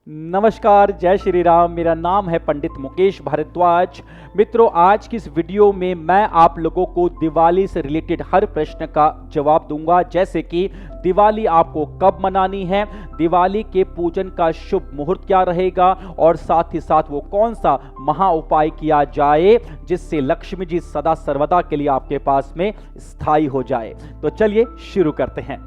नमस्कार, जय श्री राम। मेरा नाम है पंडित मुकेश भारद्वाज। मित्रों, आज की इस वीडियो में मैं आप लोगों को दिवाली से रिलेटेड हर प्रश्न का जवाब दूंगा, जैसे कि दिवाली आपको कब मनानी है, दिवाली के पूजन का शुभ मुहूर्त क्या रहेगा, और साथ ही साथ वो कौन सा महा उपाय किया जाए जिससे लक्ष्मी जी सदा सर्वदा के लिए आपके पास में स्थायी हो जाए। तो चलिए शुरू करते हैं।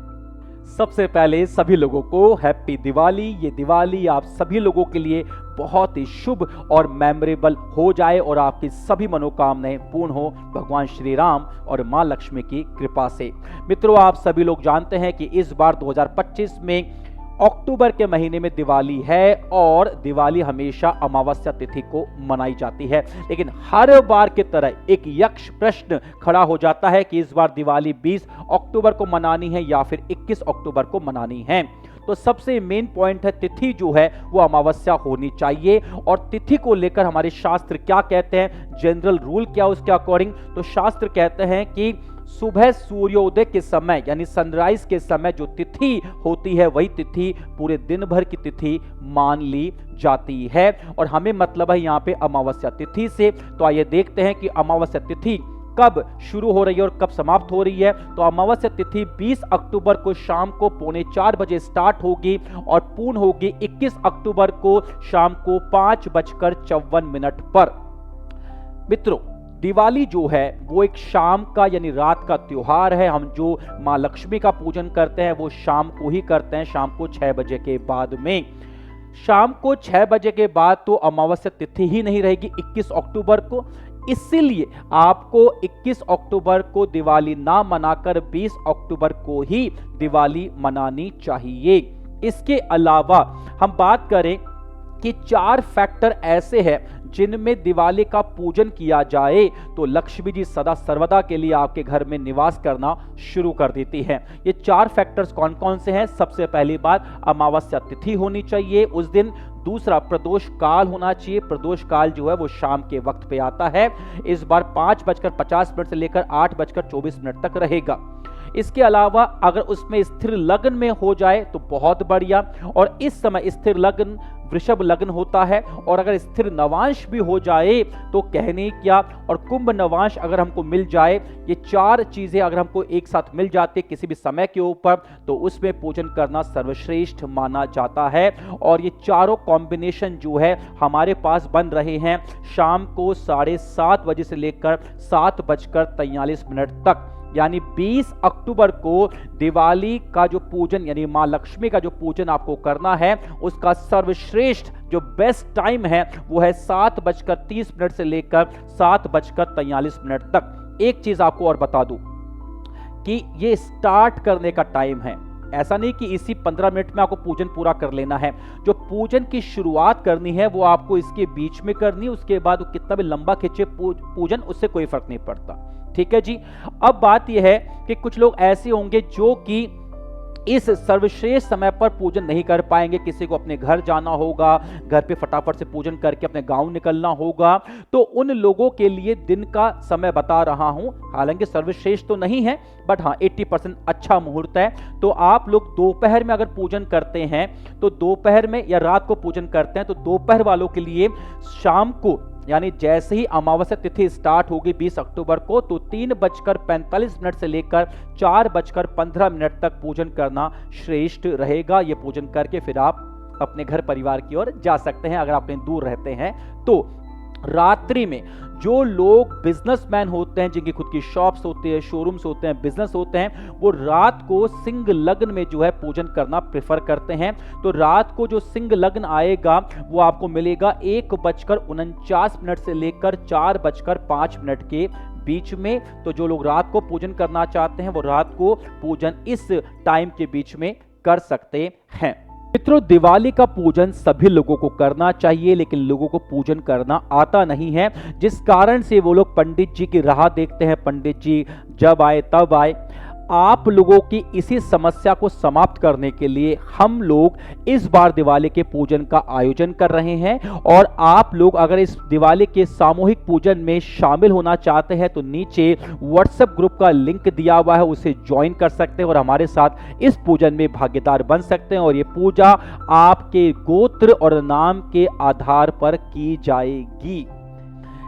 सबसे पहले सभी लोगों को हैप्पी दिवाली। ये दिवाली आप सभी लोगों के लिए बहुत ही शुभ और मेमोरेबल हो जाए और आपकी सभी मनोकामनाएं पूर्ण हो भगवान श्री राम और मां लक्ष्मी की कृपा से। मित्रों, आप सभी लोग जानते हैं कि इस बार 2025 में अक्टूबर के महीने में दिवाली है और दिवाली हमेशा अमावस्या तिथि को मनाई जाती है। लेकिन हर बार की तरह एक यक्ष प्रश्न खड़ा हो जाता है कि इस बार दिवाली 20 अक्टूबर को मनानी है या फिर 21 अक्टूबर को मनानी है। तो सबसे मेन पॉइंट है, तिथि जो है वो अमावस्या होनी चाहिए। और तिथि को लेकर हमारे शास्त्र क्या कहते हैं, जनरल रूल क्या उसके अकॉर्डिंग, तो शास्त्र कहते हैं कि सुबह सूर्योदय के समय यानी सनराइज के समय जो तिथि होती है वही तिथि पूरे दिन भर की तिथि मान ली जाती है। और हमें मतलब है यहाँ पे अमावस्या तिथि से। तो आइए देखते हैं कि अमावस्या तिथि कब शुरू हो रही है और कब समाप्त हो रही है। तो अमावस्या तिथि 20 अक्टूबर को शाम को 3:45 बजे स्टार्ट होगी और पूर्ण होगी 21 अक्टूबर को शाम को 5:54 पर। मित्रों, दिवाली जो है वो एक शाम का यानी रात का त्योहार है। हम जो मां लक्ष्मी का पूजन करते हैं वो शाम को ही करते हैं, शाम को 6 बजे के बाद में। शाम को 6 बजे के बाद तो अमावस्या तिथि ही नहीं रहेगी 21 अक्टूबर को। इसीलिए आपको 21 अक्टूबर को दिवाली ना मनाकर 20 अक्टूबर को ही दिवाली मनानी चाहिए। इसके अलावा हम बात करें कि 4 फैक्टर ऐसे हैं जिनमें दिवाली का पूजन किया जाए तो लक्ष्मी जी सदा सर्वदा के लिए आपके घर में निवास करना शुरू कर देती है। ये 4 फैक्टर्स कौन कौन से हैं? सबसे पहली बात, अमावस्या तिथि होनी चाहिए उस दिन। दूसरा, प्रदोष काल होना चाहिए। प्रदोष काल जो है वो शाम के वक्त पे आता है। इस बार 5:50 से लेकर 8:24 तक रहेगा। इसके अलावा अगर उसमें स्थिर लग्न में हो जाए तो बहुत बढ़िया। और इस समय स्थिर लग्न वृषभ लग्न होता है। और अगर स्थिर नवांश भी हो जाए तो कहने क्या, और कुंभ नवांश अगर हमको मिल जाए, ये 4 चीजें अगर हमको एक साथ मिल जाती किसी भी समय के ऊपर, तो उसमें पूजन करना सर्वश्रेष्ठ माना जाता है। और ये चारों कॉम्बिनेशन जो है हमारे पास बन रहे हैं शाम को 7:30 बजे से लेकर 7:43 तक। यानी 20 अक्टूबर को दिवाली का जो पूजन यानी मां लक्ष्मी का जो पूजन आपको करना है उसका सर्वश्रेष्ठ जो बेस्ट टाइम है वो है 7:30 से लेकर 7:43 तक। एक चीज आपको और बता दूं कि ये स्टार्ट करने का टाइम है। ऐसा नहीं कि इसी 15 मिनट में आपको पूजन पूरा कर लेना है। जो पूजन की शुरुआत करनी है वो आपको इसके बीच में करनी है। उसके बाद वो कितना भी लंबा खींचे पूजन, उससे कोई फर्क नहीं पड़ता। ठीक है जी। अब बात यह है कि कुछ लोग ऐसे होंगे जो कि इस सर्वश्रेष्ठ समय पर पूजन नहीं कर पाएंगे। किसी को अपने घर जाना होगा, घर पे फटाफट से पूजन करके अपने गांव निकलना होगा, तो उन लोगों के लिए दिन का समय बता रहा हूं। हालांकि सर्वश्रेष्ठ तो नहीं है, बट हाँ 80% अच्छा मुहूर्त है। तो आप लोग दोपहर में अगर पूजन करते हैं तो दोपहर में, या रात को पूजन करते हैं तो दोपहर वालों के लिए शाम को यानी जैसे ही अमावस्या तिथि स्टार्ट होगी 20 अक्टूबर को, तो 3:45 से लेकर 4:15 तक पूजन करना श्रेष्ठ रहेगा। ये पूजन करके फिर आप अपने घर परिवार की ओर जा सकते हैं अगर आप कहीं दूर रहते हैं तो। रात्रि में जो लोग बिजनेसमैन होते हैं, जिनकी खुद की शॉप्स होती है, शोरूम्स होते हैं, बिजनेस होते हैं, वो रात को सिंह लग्न में जो है पूजन करना प्रेफर करते हैं। तो रात को जो सिंह लग्न आएगा वो आपको मिलेगा 1:49 से लेकर 4:05 के बीच में। तो जो लोग रात को पूजन करना चाहते हैं वो रात को पूजन इस टाइम के बीच में कर सकते हैं। मित्रों, दिवाली का पूजन सभी लोगों को करना चाहिए, लेकिन लोगों को पूजन करना आता नहीं है, जिस कारण से वो लोग पंडित जी की राह देखते हैं। पंडित जी जब आए तब आए। आप लोगों की इसी समस्या को समाप्त करने के लिए हम लोग इस बार दिवाली के पूजन का आयोजन कर रहे हैं। और आप लोग अगर इस दिवाली के सामूहिक पूजन में शामिल होना चाहते हैं तो नीचे व्हाट्सएप ग्रुप का लिंक दिया हुआ है, उसे ज्वाइन कर सकते हैं और हमारे साथ इस पूजन में भागीदार बन सकते हैं। और ये पूजा आपके गोत्र और नाम के आधार पर की जाएगी।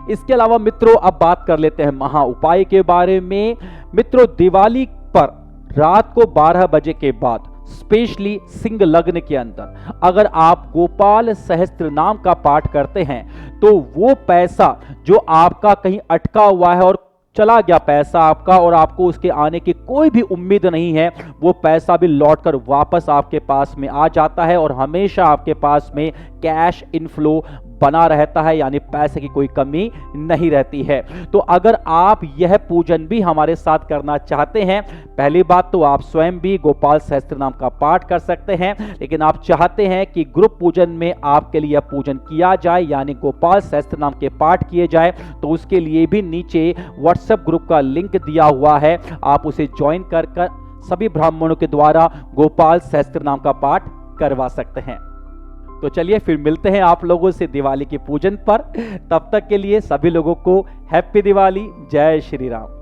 इसके अलावा मित्रों अब बात कर लेते हैं महा उपाय के बारे में। मित्रों दिवाली पर रात को 12 बजे के बाद स्पेशली सिंह लग्न के अंदर अगर आप गोपाल सहस्त्र नाम का पाठ करते हैं तो वो पैसा जो आपका कहीं अटका हुआ है और चला गया पैसा आपका और आपको उसके आने की कोई भी उम्मीद नहीं है, वो पैसा भी लौटकर वापस आपके पास में आ जाता है और हमेशा आपके पास में कैश इनफ्लो बना रहता है, यानी पैसे की कोई कमी नहीं रहती है। तो अगर आप यह पूजन भी हमारे साथ करना चाहते हैं, पहली बात तो आप स्वयं भी गोपाल सहस्त्र नाम का पाठ कर सकते हैं, लेकिन आप चाहते हैं कि ग्रुप पूजन में आपके लिए पूजन किया जाए यानी गोपाल सहस्त्र नाम के पाठ किए जाए, तो उसके लिए भी नीचे व्हाट्सएप ग्रुप का लिंक दिया हुआ है, आप उसे ज्वाइन कर सभी ब्राह्मणों के द्वारा गोपाल सहस्त्र नाम का पाठ करवा सकते हैं। तो चलिए फिर मिलते हैं आप लोगों से दिवाली के पूजन पर। तब तक के लिए सभी लोगों को हैप्पी दिवाली, जय श्री राम।